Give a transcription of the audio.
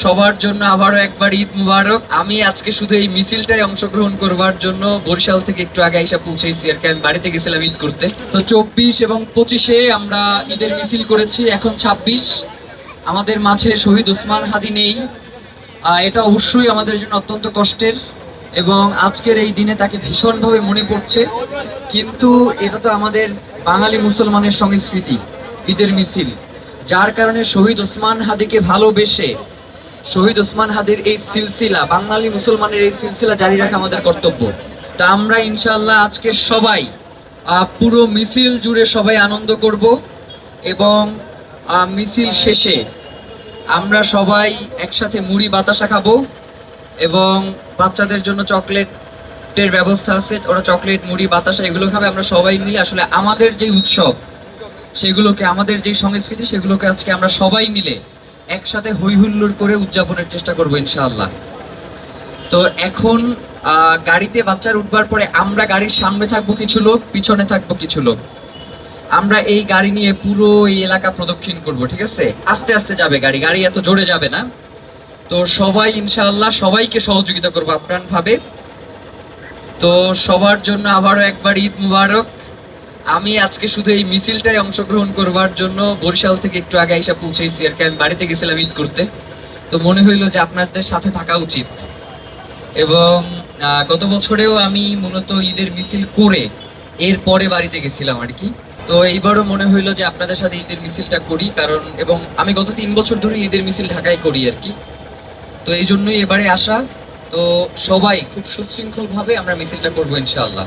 সবার জন্য আবারও একবার ঈদ মুবারক। আমি আজকে শুধু এই মিছিলটাই অংশগ্রহণ করবার জন্য বরিশাল থেকে একটু আগে এসে পৌঁছেছি আর কি। আমি বাড়িতে গেছিলাম ঈদ করতে। তো 24 এবং 25-এ আমরা ঈদের মিছিল করেছি। এখন 26, আমাদের মাঝে শহীদ ওসমান হাদি নেই। এটা অবশ্যই আমাদের জন্য অত্যন্ত কষ্টের এবং আজকের এই দিনে তাকে ভীষণভাবে মনে পড়ছে। কিন্তু এটা তো আমাদের বাঙালি মুসলমানের সংস্কৃতি, ঈদের মিছিল, যার কারণে শহীদ ওসমান হাদিকে ভালোবেসে শহীদ ওসমান হাদির এই সিলসিলা, বাঙালি মুসলমানের এই সিলসিলা জারি রাখা আমাদের কর্তব্য। তা আমরা ইনশাআল্লাহ আজকে সবাই পুরো মিছিল জুড়ে সবাই আনন্দ করব এবং মিছিল শেষে আমরা সবাই একসাথে মুড়ি বাতাসা খাবো এবং বাচ্চাদের জন্য চকলেটের ব্যবস্থা আছে, ওরা চকলেট মুড়ি বাতাসা এগুলো খাবে। আমরা সবাই মিলে আসলে আমাদের যে উৎসব সেগুলোকে, আমাদের যে সংস্কৃতি সেগুলোকে আজকে আমরা সবাই মিলে একসাথে হই হুল্লোড় করে উদযাপনের চেষ্টা করবো ইনশাআল্লাহ। তো এখন গাড়িতে বাচ্চার উঠবার পরে আমরা গাড়ির সামনে থাকবো কিছু লোক, পিছনে থাকবো কিছু লোক। আমরা এই গাড়ি নিয়ে পুরো এই এলাকা প্রদক্ষিণ করব, ঠিক আছে? আস্তে আস্তে যাবে গাড়ি, গাড়ি এত জোরে যাবে না। তো সবাই ইনশাআল্লাহ সবাইকে সহযোগিতা করবো আপ্রাণ ভাবে। তো সবার জন্য আবারও একবার ঈদ মুবারক। আমি আজকে শুধু এই মিছিলটাই অংশগ্রহণ করবার জন্য বরিশাল থেকে একটু আগে এসে পৌঁছেছি আর কি। আমি বাড়িতে গেছিলাম ঈদ করতে। তো মনে হইলো যে আপনাদের সাথে থাকা উচিত। এবং গত বছরেও আমি মূলত ঈদের মিছিল করে এরপরে বাড়িতে গেছিলাম আর কি। তো এইবারও মনে হইলো যে আপনাদের সাথে ঈদের মিছিলটা করি, কারণ এবং আমি গত 3 বছর ধরে ঈদের মিছিল ঢাকায় করি আর কি। তো এই জন্যই এবারে আসা। তো সবাই খুব সুশৃঙ্খলভাবে আমরা মিছিলটা করবো ইনশাআল্লাহ।